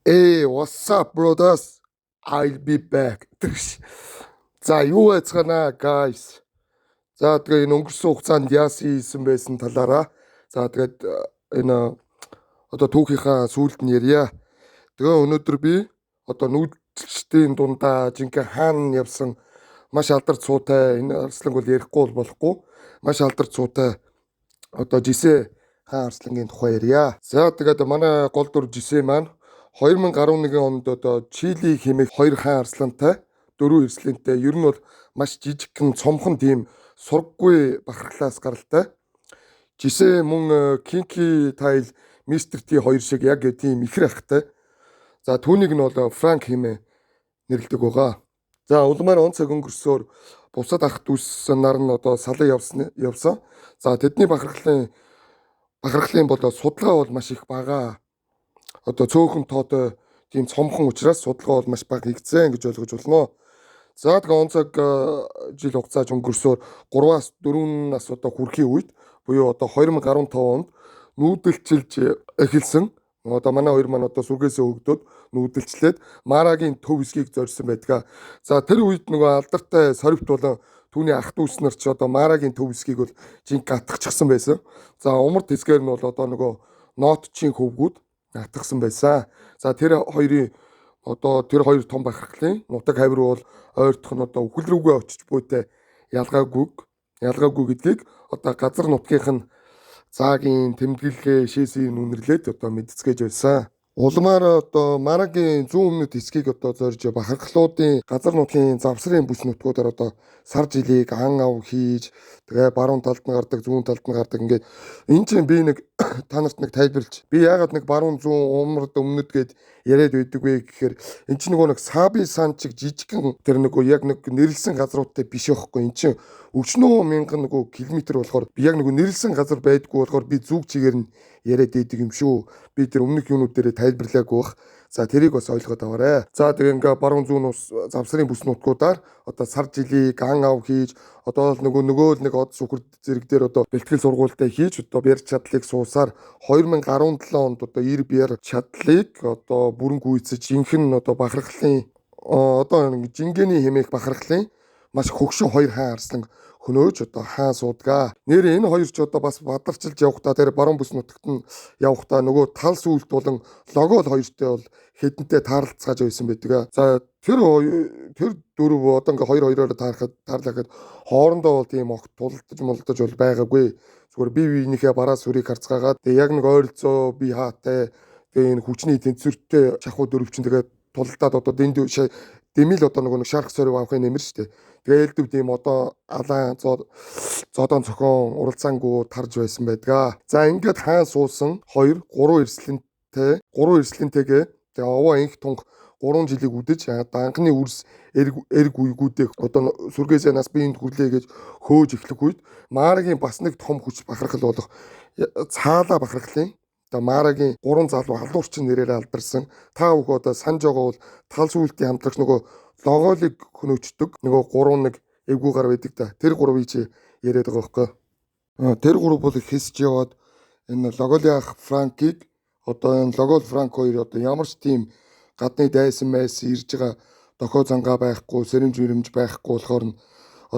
Hey, what's up, brothers? I'll be back. За, юу байцгаана, guys? За, тэгээ энэ өнгөрсөн хугацаанд яасан хийсэн байсан талаараа. За, тэгээд энэ одоо түүхийнхаа сүүлд нь ярья. Тэгээ өнөөдөр би одоо нүүдэлчдийн дундаа жинхэнэ хаан явсан маш алдарч цуутай энэ арсланг бол ярихгүй болохгүй. Маш алдарч цуутай одоо жисээ хаан арслангийн тухай ярья. За, тэгээд манай гол дүр жисээ маань 2011 онд одоо Чили хэмээх хоёр хаан арслантай дөрөв эрслэнтэй ер нь бол маш жижигхэн цомхон тийм сургаггүй бахархлаас гаралтай. Жисээ мөн Кинки тайл Мистер Ти хоёр шиг яг тийм ихэр ахтай. За түүнийг нь бол Франк хэмээн нэрлэдэг байгаа. За улмаар он цаг өнгөрсөөр бусад ах дүүс нар нь одоо салан явсан. За тэдний бахархлын бол судалгаа бол маш их бага. Одоо цөөхөн тоотой тийм цомхон учраас судалгаа бол маш бага хийгдсэн гэж ойлгож болно. За тэгээ он цаг жил хугацааж өнгөрсөөр 3-аас 4 нас одоо хүрэхийн үед буюу одоо 2015 онд нүүдэлчилж эхэлсэн. Одоо манай хоёр маань одоо сүргээсээ өгдөөд нүүдэлчлээд Марагийн төв хэсгийг зорьсон байдаг. За тэр үед нөгөө алдартай сорвт болон түүний ах дүүс нар ч одоо Марагийн төв хэсгийг бол жинк атгахчихсан байсан. За умард хэсгээр нь бол одоо нөгөө ноотчийн хөвгүүд атгсан байсан. За тэр хоёр том бахархлын нутаг хавир бол ойртох нь одоо үхэл рүүгээ очиж буйтай ялгаагүй гэдгийг одоо газар нутгийнх нь цаагийн тэмдэглэлээ шээсийн үнэрлээд одоо мэдцгээж байсан. Улмаар одоо Марагийн зүүн өмнөд хэсгийг одоо зорж бахархлуудын газар нутгийн завсрын бүс нутгуудаар одоо сар жилийг ан ав хийж тэгээ баруун талд нь гардаг, зүүн талд нь гардаг ингээд энэ чинь би нэг та нарт нэг тайлбарлаж би яагаад нэг баруун зүүн умард өмнөд гэд яриад байдаг вэ гэхээр эн чинь нөгөө нэг Саби сан чиг жижигхэн тэр нөгөө яг нэг нэрлсэн газруудтай биш байхгүй. Эн чинь өчнөө мянган нөгөө километр болохоор би яг нөгөө нэрлсэн газар байдгүй болохоор би зүг чигээр нь яриад идэг юм шүү. Би тэр өмнөх юунууд дээр тайлбарлаагүй бах. За тэрийг бас ойлгоод аваарай. За тэгээ ингээ баруун зүүн ус завсрын бүс нутгуудаар одоо сар жилийг ан ав хийж одоо нөгөө нэг од сүхэр зэрэг дээр одоо бэлтгэл сургуультай хийж одоо барьж чадлыг суусаар 2017 онд одоо ир бяр чадлыг одоо бүрэн гүйцэж жинхэнэ одоо бахархлын одоо жингэний хэмээх бахархлын маш хөгшин хоёр хаан арслан хөнөөж одоо хаан суудгаа. Нэр энэ хоёр ч одоо бас бадарчилж явахдаа тэр баруун бүс нутагт нь явахдаа нөгөө тал сүлд болон логол хоёртой бол хэдэнтэй таарлцгааж байсан байдаг. За тэр дөрөв одоо ингээ хоёроор таарлахад хоорондоо бол тийм огт тулдаж бол байгаагүй. Зүгээр бие биенийхээ бараа сүрийг харцгаагаад тэгээ яг нэг ойролцоо бие хаатай тэгээ энэ хүчний тэнцвэртэй шахуу дөрвчин тэгээ тулдаад одоо дэмил одоо нэг шарх сорив авахын нэмэр штэ. Тэгээ элдв тийм одоо алаан зодон цохон уралцаангуу тарж байсан байдаг. За ингээд хаан суусан 3 эрслэнтэйгээ тэгээ овоо инх тунх 3 жилиг үдэж анхны үрс эрг үйгүүдээ одоо сүргээсээ нас биеинд хүрлээ гэж хөөж эхлэх үед Марагийн бас нэг том хүч бахархал болох цаалаа бахархлын одоо Марагийн 3 залуу халуурчин нэрээр алдарсан та бүхэн одоо санаж байгаа бол тал сүлтийн хамтлагч нөгөө логолыг хөнөөчдөг нөгөө 3 нэг эвгүй гар байдаг та тэр 3-ыг чи яриад байгаа байхгүй. Тэр 3 бол хэсэж яваад энэ логолын ах Франкийг одоо энэ логол Франк хоёр одоо ямар ч тийм гадны дайсан майсан ирж байгаа дохио зангаа байхгүй сэрэмж байхгүй болохоор нь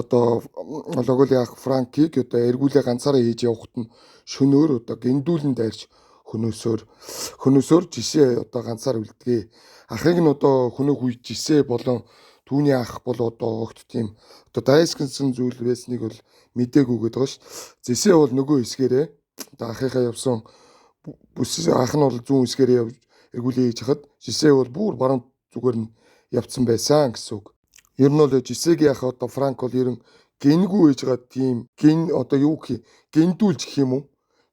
одоо логолын ах Франкийг одоо эргүүлээ ганцаараа хийж явахт нь шөнөөр одоо гиндүүлэн дайрч хөнөөсөөр жишээ одоо ганцаар үлдгээ. Ахыг нь одоо хөнөөх үе жишээ болон түүний ах бол одоо огт тийм одоо дайсгэнсэн зүйл байсныг бол мдээгүй гэдэг байгаа ш. Жишээ бол нөгөө хэсгээрээ одоо ахыхаа явсан бүс ах нь бол зүүн хэсгээрээ эргүүлээ хийж хахад жишээ бол бүр баруун зүгээр нь явцсан байсан гэсэн үг. Ер нь бол жишээгийн ах одоо Франк бол ер нь гингүү хийж байгаа тийм одоо юу гэх гиндүүлж гэх юм уу?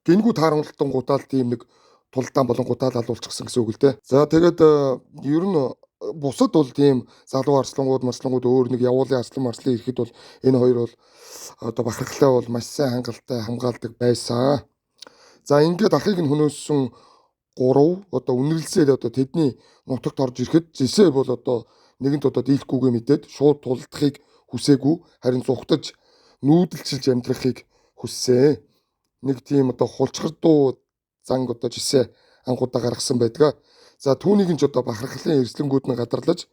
Гингүү таарамлалтан гутаал тийм нэг тулдаан болон гутаал алуулчихсан гэсэн үг л дээ. За тэгээд ер нь бусад бол тийм залуу арслангууд өөр нэг явуулын арслан ирэхэд бол энэ хоёр бол одоо бахархлаа бол маш сайн хамгаалдаг байсан. За ингээд ахыг нь хөнөөсөн 3 одоо үнэрлсээр одоо тэдний нутагт орж ирэхэд жишээ бол одоо нэгэнт одоо дийлэхгүйгээ мэдээд шууд тулдахыг хүсээгүй харин зүхтаж нүүдэлчилж амьдрахыг хүссэн. Нэг тийм одоо хулчгар дуу занг одоо жишээ анхудаа гаргасан байдаг. За түүнийг нь ч одоо бахархлын эрсдлэнгүүд нь гадарлаж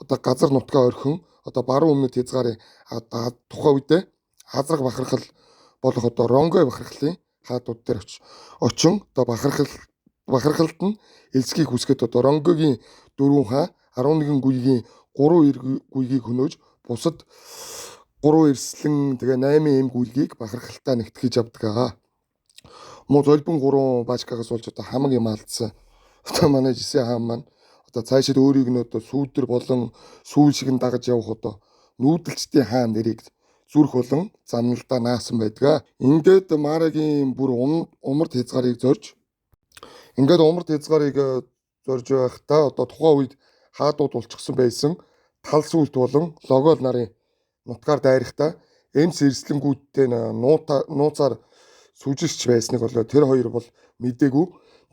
одоо газар нутгаа орхин одоо баруун өмнөд хязгаарын тухайн үедээ азраг бахархал болох одоо Ронгой бахархлын хаадууд дээр очин одоо бахархалд нь элсгийг хүсгээд одоо Ронгогийн 4 хаа 11 гүйгийн 3 гүйгийг хөнөөж бусад 3 эрслэн тэгээ 8 эм гүйгийг бахархалтаа нэгтгэж авдаг байгаа. Муу золбон 3 баачкагаас болж одоо хамаг юм алдсан. Одоо манай жисэн хаан маань одоо цаашид өөрийг нь одоо сүүдэр болон сүүл шиг нь дагаж явах одоо нүүдэлчдийн хаан нэрийг зүрх болон замналдаа наасан байдаг. Ингээд Марагийн бүр умард хязгаарыг зорж байхдаа одоо тухайн үед хаадууд болчихсон байсан тал сүлт болон логол нарын нутгаар дайрахтаа эмс эрслэнгүүдтэй нууцаар сүжигч байсныг болоо тэр хоёр бол мэдээгүй.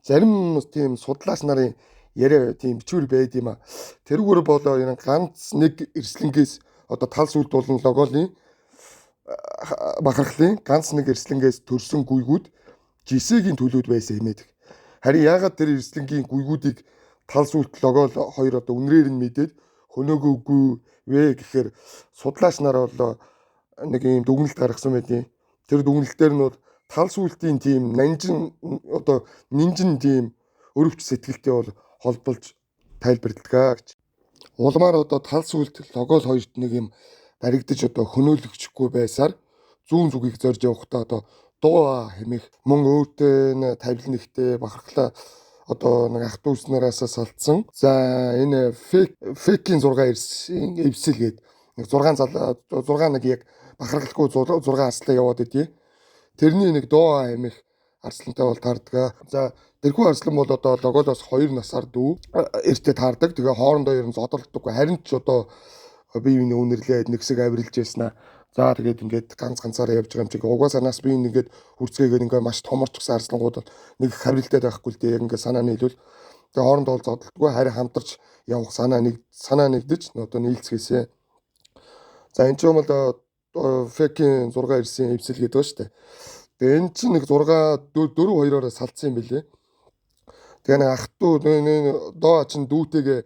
Зарим тийм судлаач нарын яриа тийм бичвэр байд юм а. Тэрүүгээр болоо ганц нэг эрслэнгээс одоо тал сүлт болон логолын бахархлын ганц нэг эрслэнгээс төрсөн гүйгүүд жисэгийн төлөөд байсан хэмээдэг. Харин яагаад тэр эрслэнгийн гүйгүүдийг тал сүлт логол хоёр одоо үнрээр нь мэдээд хөнөөгөөгүй вэ гэхээр судлаач нар бол нэг юм дүгнэлт гаргасан байдیں۔ Тэр дүгнэлтээр нь бол тал сүлтийн тийм нинжин тийм өрөвч сэтгэлтэй бол холболж тайлбарладаг гэж. Улмаар одоо тал сүлт логол хоёрт нэг юм баригдаж одоо хөнөөлөгчгүй байсаар зүүн зүгийг зорж явахдаа одоо дуу хэмээх мөн өөртөө тавилан нэгтэй бахархлаа одоо нэг ах дүүс нараас салцсан. За энэ фекийн 6 эрсийн эвсэл гээд нэг 6 нэг яг бахархалгүй 6 арслаа яваад идэв. Тэрний нэг доо хэмээх арслантай бол таардаг. За тэрхүү арслан бол одоо логолоос 2 насаар дүү эртээ таардаг. Тэгээ хоорондоо ер нь зодолдоггүй. Харин ч одоо бие биений үнэрлээд нэгсэг авирилж яснаа. За тэгээд ингээд ганцаараа явж байгаа юм чиг угаасаа нас бие ингээд хүрцгээгээд ингээд маш томорчсон арслангууд нэг хаврилдаад байхгүй л дээ. Яг ингээд санаа нийлүүл. Тэгээ хоорондоо бол зодолдоггүй. Харин хамтарч явах санаа нэгдэж одоо нийлцгээсэ. За энэ ч юм бол фекийн 6 эрсийн эвсэл гэдэг ба штэ. Тэгээ энэ чинь нэг 4-2-оор салцсан юм билээ. Тэгээ нэг ах дүү доо чин дүүтэйгээ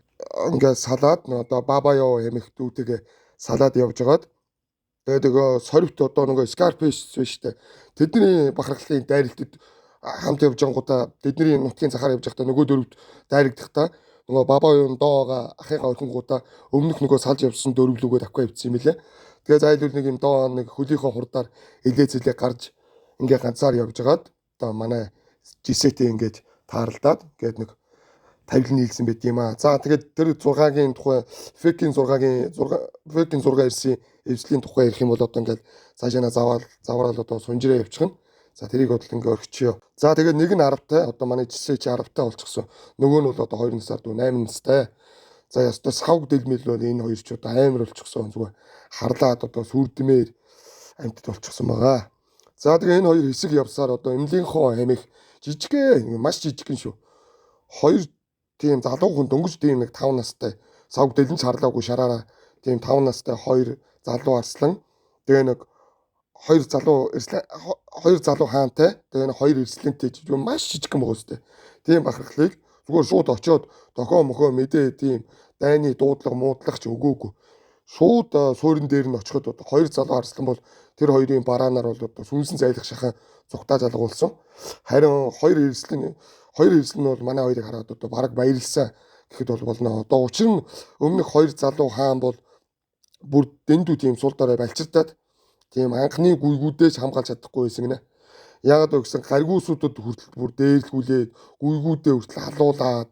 ингээд салаад одоо баба ёо хэмэх дүүтэйгээ салаад явж байгаад тэгээ сорвт одоо нэг скарпиш штэ. Тэдний бахархлын дайралтад хамт явж ангуудаа тэдний нутгийн захаар явж байхдаа нөгөө дөрөвд дайрагдахдаа нөгөө баба ёо доога ахыгаа орхингуудаа өмнөх нөгөө салж явсан дөрвлөгөө давхаа явцсан юм билээ. Тэгээ зайлуул нэг юм доо нэг хөлийнхөө хурдаар элээцэлээ гарч ингээ ганцаар явж байгаад одоо манай жисэтэй ингээд тааралдаад ингээд нэг тавилан нийлсэн байт юм аа. За тэгээд тэр 6-гийн тухай фекийн 6 ирсэн эвслийн тухай ярих юм бол одоо ингээд цаашаа завраал одоо сунжираа явчихна. За тэрийг бодол ингээ орхичихё. За тэгээд нэг нь 10-тай одоо манай жисэ чи 10-тай болчихсон. Нөгөө нь бол одоо 2 насаар дүү 8 настай. За ястаа савг дэлмэл бол энэ хоёр ч одоо амар болчихсон. Зүгээр харлаад одоо сүрдмээр амьтд болчихсон байгаа. За тэгээ энэ хоёр хэсэг явсаар одоо эмлийнхоо хэмэх маш жижигхэн шүү. Хоёр тийм залуу хүн дөнгөж тийм нэг 5 настай савг дэлмж харлаагүй шараараа тийм 5 настай хоёр залуу арслан тэгээ нэг хоёр залуу хаантай тэгээ нэг хоёр эрслэнтэй маш жижигхэн байгаа үстэй. Тийм бахархлыг зүгээр шууд очиод дохоо мохоо мэдээ тийм дайны дуудлага ч өгөөгүй. Шууд суурин дээр нь очиход одоо хоёр залуу арслан бол тэр хоёрын бараанаар бол одоо сүнсэн зайлах шахан зүгтаа залгуулсан. Харин хоёр эрслэн бол манай хоёрыг хараад одоо бараг баярлсан гэхэд бол болно. Одоо учир нь өмнөх хоёр залуу хаан бол бүр дэндүү тийм сул дараа балчирдаад тийм анхны гүйгүүдээс хамгаалж чадахгүй байсан гинэ. Яагаад вэ гэсэн гаргуусуудад хүртэл бүр дээрлгүүлээд гүйгүүдээ хүртэл халуулаад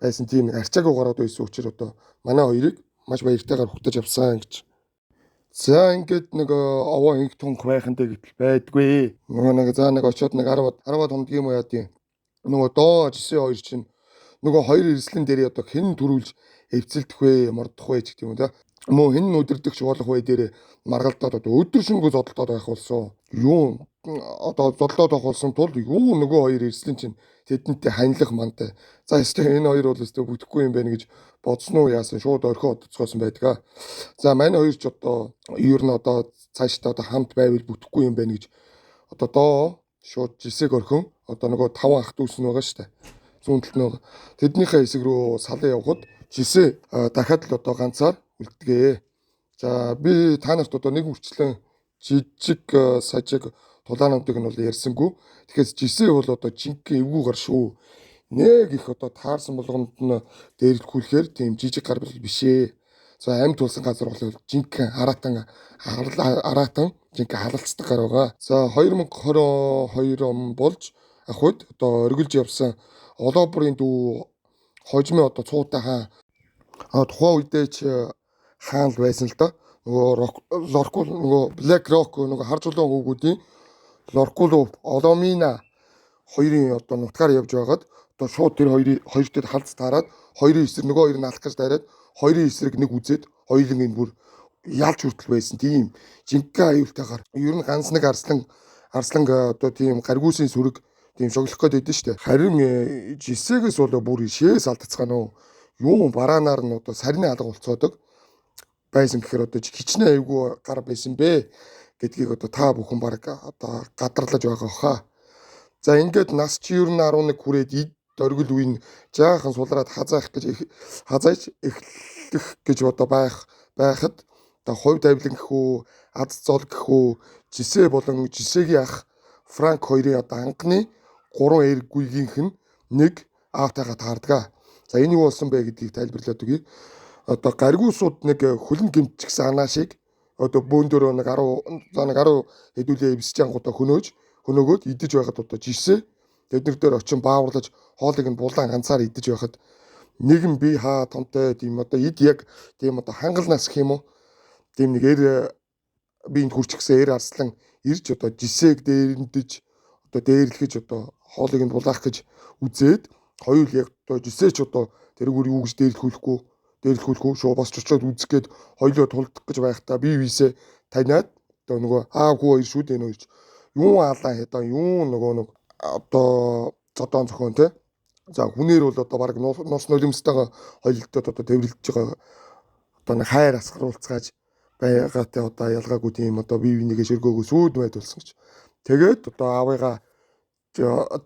байсан тийм арчаагүй гараад байсан учраас одоо манай хоёрыг маш баяртайгаар хөтөж авсан гэж. За ингээд нэг овоо инх тунх байхантай гэтэл байдгүй. Нөгөө нэг за нэг очиод нэг 10-аад хонд юм яа тийм. Нөгөө доо жисэн хоёр чинь нөгөө хоёр эрслэн дээр одоо хэн төрүүлж эвцэлдэх вэ, мордох вэ гэх юм да. Мөн хэн өдөрдөгч болох вэ дээр маргалдаад одоо өдөр шөнөгүй зодолдоод байх болсон. Юу одоо зодлоод авах болсон тул юу нөгөө хоёр эрслэн чинь тэдэнтэй ханилах мантай. За энэ хоёр бол өстө бүтэхгүй юм байна гэж бодсон уу яасан шууд орхио одцгоосон байдаг. За манай хоёр ч одоо ер нь одоо цаашдаа одоо хамт байвал бүтэхгүй юм байна гэж одоо доо шууд жисэг орхин одоо нөгөө 5 ах дүүс нь байгаа штэ. зүүн талд нь тэднийхээ хэсэг рүү салан явхад жисээ дахиад л одоо ганцаар үлдгээ. За би та нарт одоо нэг үрчлэн жижиг сажиг тулаануудыг нь бол ярьсангүй. Тэгэхээр жисээ бол одоо жинхэнэ эвгүй гар шүү. Нэг их одоо таарсан болгонд нь дээрлэхүүлэхээр тийм жижиг гар биш ээ. За амьд тулсан газар бол жинхэнэ араатан жинхэнэ халалцдаг гар байгаа. За 2022 он болж ахуйд одоо өргөлж явсан Олообрын дүү хожимын одоо цуутай хаан тухайн үедээ ч хаан л байсан л да. Нөгөө Лоркул нөгөө Black Rock нөгөө хар жуулан хүүгүүдийн Лоркул Оломина хоёрын одоо нутгаар явж байгаад одоо шууд тэр хоёр дээр халз таарад хоёрын эсрэг нөгөө хоёр нь алах гэж дайраад хоёрын эсрэг нэг үзээд хоёулын энэ бүр ялж хүртэл байсан тийм жинхэнэ аюултайгаар ер нь ганц нэг арслан одоо тийм гаргуусын сүрэг тийм шоглох гээд байдэн штэ. Харин жисэгээс бол бүр ишээс алдцгаана уу. Юм бараанаар нь одоо сарны алга болцоодог байсан гэхээр одоо хичнээн айгүй гар байсан бэ гэдгийг одоо та бүхэн баг одоо гадарлаж байгаа хаа. За ингээд нас чи ер нь 11 хүрээд эд оргил үе нь жаахан сулраад хазаах хазааж эхлэх гэж одоо байхад одоо хувь давлан гэхүү аз зол гэхүү жисээ болон жисэгийн ах Франк хоёрын одоо анхны 3 эрггүйгийнх нь нэг аавтайгаа таардаг. За энэ юу болсон бэ гэдгийг тайлбарлаад өгье. Одоо гаргуусууд нэг хөлн гимтчихсэн анаашийг одоо бөөндөр нэг 10 хэдүүлээ эвсэж ангуудаа хөнөөгөөд идэж байхад одоо жисээ тэднэр дээр очин бааварлаж хоолыг нь булаан ганцаар идэж байхад нэгэн би хаа томтой тийм одоо эд яг тийм одоо хангал нас гэх юм уу тийм нэг биенд хүрчихсэн арслан ирж одоо жисээг дээрэмдэж одоо дээрлэхэж одоо хоолыг нь булаах гэж үзээд хоёул яг одоо жисээч одоо тэрүүгээр юу гэж дээрлэхүүлэхгүй шууд босч очиод үзэх гээд хоёулоо тулдах гэж байхдаа бие биесээ таниад одоо нөгөө хүү хоёр шүү дээ нөөч юу аалаа хэдаа юу нөгөө одоо зодон зохион те. За хүнээр бол одоо баг нус нулимстайгаа хоёултад одоо төвлөж байгаа одоо нэг хайр асгаруулцгааж байгаатай одоо ялгаагүй тийм одоо бие бинийгээ ширгөөгөө сүйд байд болсон гэж. Тэгээд одоо аавыгаа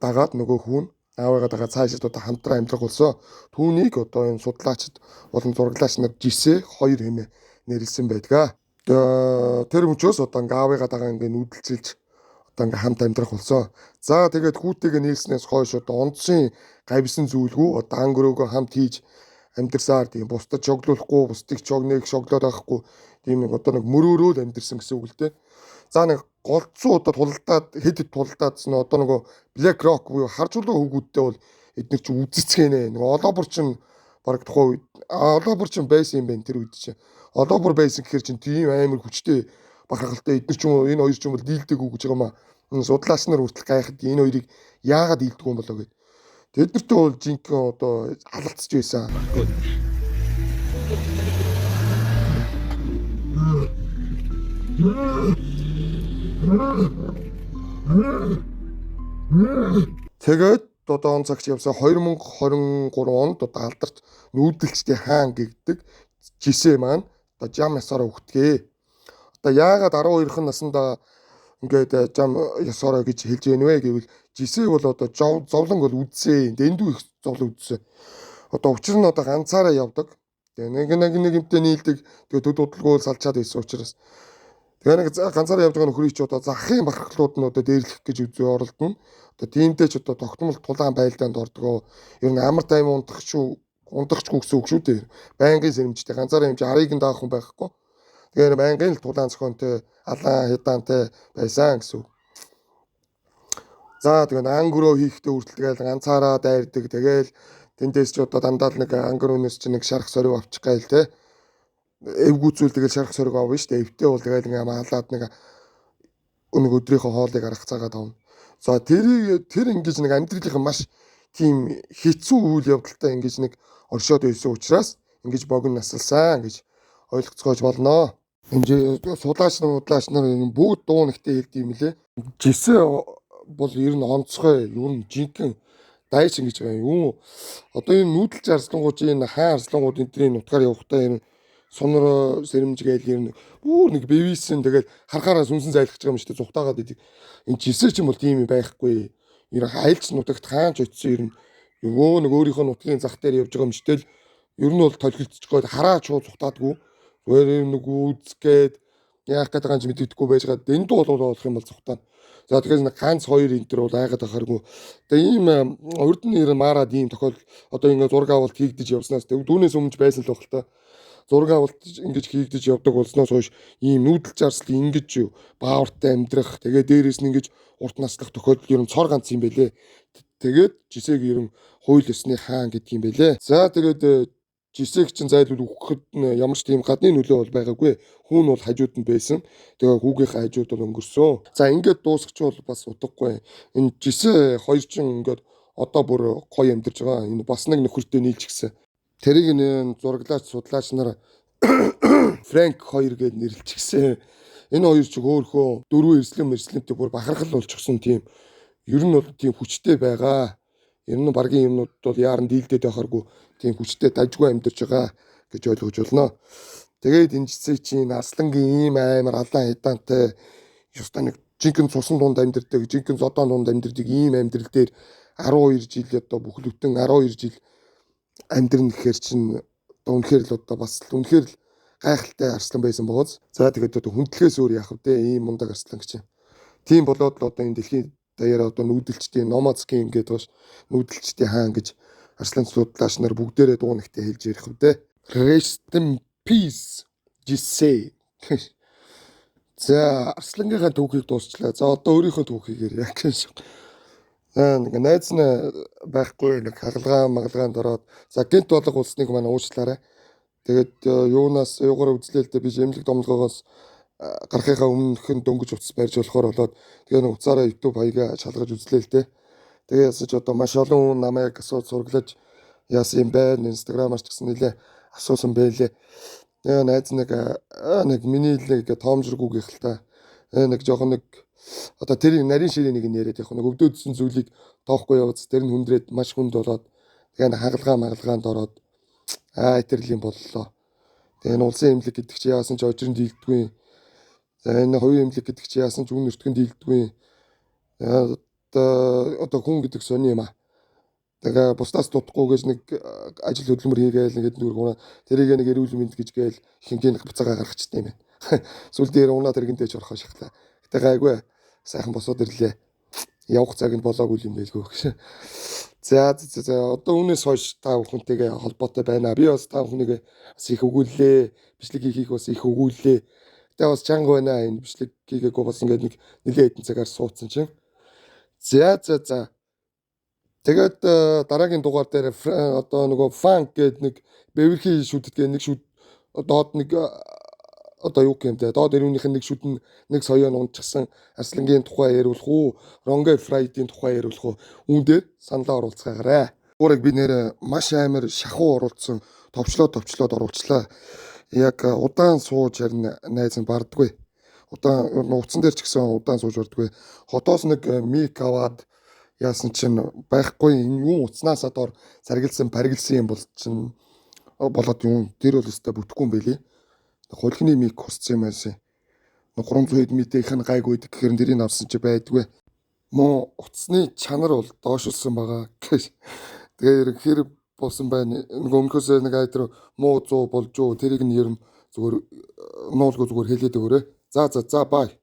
дагаад нөгөө хүн аавыгаа дагаад цаашид одоо хамтран амьдрах болсон. Түүнийг одоо энэ судлаачид болон зураглаач нар жисээ 2 хэмээн нэрлсэн байдаг. Тэр мөчөөс одоо ингээ аавыгаа дагаа ингээ нүүдэлцэлж одоо ингээ хамт амьдрах болсон. За тэгээд хүүтэйгээ нийлснээс хойш одоо ондсын гавьсан зүйлгүй одоо ангөрөөгөө хамт хийж амьдрсаар тийм бусдад шоглуулахгүй бусдыг шоглоод авахгүй тийм нэг одоо нэг мөрөөрөө л амьдрсан гэсэн үг л дээ. За нэг голцоо одоо тулдаад хэд тулдаадсан одоо нөгөө Black Rock буюу харжуулан хөвгүүдтэй бол эдгээр чи үзэцгэнэ нөгөө олообор чин баг тухайн үед олообор чин байсан юм байна тэр үед чи олообор байсан гэхэр чин тийм амар хүчтэй бахархалтай эдгээр ч юм уу энэ хоёр ч юм бол дийлдэг үү гэж байгаа маа судлаач нар хүртэл гайхад энэ хоёрыг яагаад дийлдэг юм болоо гэд тэднэртэй бол жинхэнэ одоо халалцж байсан. Тэгээд одоо он цагч явсан 2023 онд одоо алдарт нүүдэлчдийн хаан гэгдэг жисээ маань одоо жам ясаараа өгтгээ. Одоо яагаад 12хан наснда ингээд жам ясаараа гэж хэлж байна вэ гэвэл жисээ бол одоо зовлон бол үдсээ дэндүү их зовлон үдсэн. Одоо учир нь одоо ганцаараа явдаг. Тэгээ нэг юмтай нийлдэг. Тэгээ төд удалгүй салчаад байсан учраас тэгээ нэг ганцаараа явдаг нөхрийг ч одоо захын бахархлууд нь одоо дээрлэх гэж үзээ оролдоно. Одоо тиймдээ ч одоо тогтмол тулаан байлдаанд ордог. Ер нь амар тайм ундахчгүй гэсэн үг шүү дээ. Байнгын сэрэмжтэй ганцаараа юм чи арыг нь даах хүн байхгүй. Тэгэхээр байнгын л тулаан зохионтой алаан хядаантай байсан гэсэн үг. За тэгээд ангөрөө хийхдээ хүртэл тэгэл ганцаараа дайрдаг. Тэгэл тэндээс ч одоо дандаа л нэг ангөрөөнөөс ч нэг шарах сорив авчих гайл те. Эвгүүцүүл тэгэл шарах сориг авна шүү дээ. Эвтэй бол тэгэл ингээм хаалаад нэг өдрийнхөө хоолыг арах цагаад авна. За тэр ингэж нэг амьдралынхаа маш тийм хэцүү үйл явдалтай ингэж нэг оршоод байсан учраас ингэж богино насалсан гэж ойлгоцгоож болно. Энд судлаач нар бүгд дуу нэгтэй хэлдэг юм лээ. Жисээ бол ер нь онцгой, ер нь жинхэнэ дайч ингэж байгаа юм. Одоо энэ нүүдэлж арслангууд энэ хаан арслангууд энтрийн нутгаар явахдаа ер нь сонор сэрэмж гээл ер нь бүр нэг бивсэн тэгэл харахаараа сүнсэн зайлгаж байгаа юм шүү дээ зүхтаагаад идэг. Энэ жисээ ч юм бол тийм юм байхгүй. Ер нь айлч нутагт хаанч очисон ер нь Нөгөө нэг өөрийнхөө нутгийн зах дээр явж байгаа мжтэл ер нь бол толгилцчих гээд хараа чуу цухтаадгүй. Зүгээр нэг үзгээд яах гээд байгаа юм мэддэггүй байж байгаа. Энд бол болох юм бол цухтаа. За тэгэхээр нэг ганц хоёр энтер бол айгаад ахааргүй. Тэгээ ийм урд нь нэр мараад ийм тохиол одоо ингэ зураг авалт хийгдэж явснаас түүнээс өмнө байсан л баг л та. Зураг авалт ингэж хийгдэж явдаг болсноос хойш ийм нүүдэл зарсал ингэж баавартай амьдрах. Тэгээ дээрээс нь ингэж урт наслах тохиолдол ер нь цор ганц юм байлээ. Тэгээд жисэг ер нь хууль ёсны хаан гэдэг юм байлээ. За тэгээд жисэг чинь зайлуул өгөхөд ямар ч тийм гадны нөлөө бол байгаагүй. Хүүн бол хажууд нь байсан. Тэгээ хүүгийнхээ хажууд бол өнгөрсөн. За ингээд дуусгач бол бас утгагүй. Энэ жисээ хоёр чинь ингээд одоо бүр гоё амьдарч байгаа. Энэ бас нэг нөхөртэй нийлж гисэн. Тэрийг нэ зураглаач судлаач нар Франк 2 гэж нэрлэлчихсэн. Энэ хоёр ч хөөхөө дөрвөн эрслэмтэй бүр бахархал болчихсон тийм. Ер нь бол тийм хүчтэй байгаа. Ер нь багийн юмнууд бол яаран дийлдэд байхааргүй тийм хүчтэй дажгүй амьдарч байгаа гэж ойлгож байна. Тэгээд энэ жицээ чинь Арслангийн ийм амар алаан хидаантай ёстой нэг жинхэнэ цусан дунд амьдардаг, жинхэнэ зодоон дунд амьдардаг ийм амьдрал дээр 12 жил одоо бүхлөтэн 12 жил амьдрын гэхээр чинь одоо үнэхээр л одоо бас л үнэхээр л гайхалтай арслан байсан бооз. За тэгээд одоо хүндлэхээс өөр яах вэ? Ийм мундаг арслан гэж. Тийм болоод л одоо энэ дэлхийн даяараа одоо нүүдэлчдийн номадскийн ингээд баш нүүдэлчдийн хаан гэж арслан судлаач нар бүгдээрээ дуунагтаа хэлж ярих вэ. Rest in peace Jisay. За арслангийнхаа түүхийг дуусчлаа. За одоо өөрийнхөө түүхийг яриа гэж. Нэг найз нь байхгүй нэг хагалгаанд ороод за гинт болго улсныг манай уучлаарай. Тэгээд юугаар үзлээ л дээ биш эмнэлэг домлогоогоос гарахынхаа өмнөхөн дөнгөж утас барьж болохоор болоод тэгээ нэг уцаараа YouTube хаягаа шалгаж үзлээ л дээ. Тэгээ ясаж одоо маш олон хүн намайг асууж сураглаж яасан юм байна. Instagram-аар ч гэсэн нэлээ асуусан байлээ. Тэгээ найз нэг миний нэг тоомжргүйг их л та. Нэг жоохон нэг одоо тэр нарийн ширээ нэг нь яриад яг нэг өвдөөдсөн зүйлийг тоохгүй явууц тэр нь хүндрээд маш хүнд болоод тэгээ хагалгаанд ороод итерлийн боллоо. Тэгээ энэ улсын эмнэлэг гэдэг чи яасан ч ожирн дийлдэггүй. За энэ хувийн эмнэлэг гэдэг чи яасан ч үн өртгөн дийлдэггүй. Одоо хүн гэдэг сони юм аа. Тэгээ бусдаас дутахгүйгээс нэг ажил хөдөлмөр хийгээл нэг дүүргүүнэ тэрийг нэг эрүүл мэнд гэж гээл хингийн буцаага гаргачтай юм байна. Сүл дээр унаа тэргэндээ ч орохоо шахлаа. Гэтэ гайгүй сайхан босоод ирлээ. Явах цаг нь болоогүй юм байлгүй гэж. За одоо үүнээс хойш та бүхэнтэйгээ холбоотой байна. Би бас та бүхнийг бас их өгүүллээ. Бичлэг хийхийг бас их өгүүллээ. Гэтэ бас чанга байна. Энэ бичлэг хийгээгүй бас ингээд нэг нэлээд хэдэн цагаар суудсан чинь. За. Тэгээд дараагийн дугаар дээр одоо нөгөө фанк гэдэг нэг Беверхи шүддэг нэг шүд доод нэг одоо юу юм те доод ирүүнийх нь нэг шүд нь нэг соёон унчихсан арслангийн тухай яриулах уу Ронге Фрайдийн тухай яриулах уу үүн дээр саналаа оруулцгаагаарай. Уурыг би нэр маш амар шахуу оруулсан товчлоод оруулчлаа. Яг удаан сууж харин найз нь бардаггүй. Удаан утсан дээр ч гэсэн удаан сууж бардаггүй. Хотоос нэг мик аваад яасан чинь байхгүй юу уцнаасаа доор паргилсан юм бол чинь болоод юм тэр бол өстой бүтэхгүй юм байлээ. Хулхны мик хусцсан юм байсан. 300 хэд митэ их нь гайгүй гэхээр тэрийг авсан чи байдгүй. Муу уцсны чанар бол доошилсан байгаа. Тэгээ ерөнхийдөө болсон байна. Нэг өмнөхөөс нэг айтер муу 100 болж юу тэрийг нь ер нь зүгээр нуулгүй зүгээр хэлээд өгөөрэй. За бай.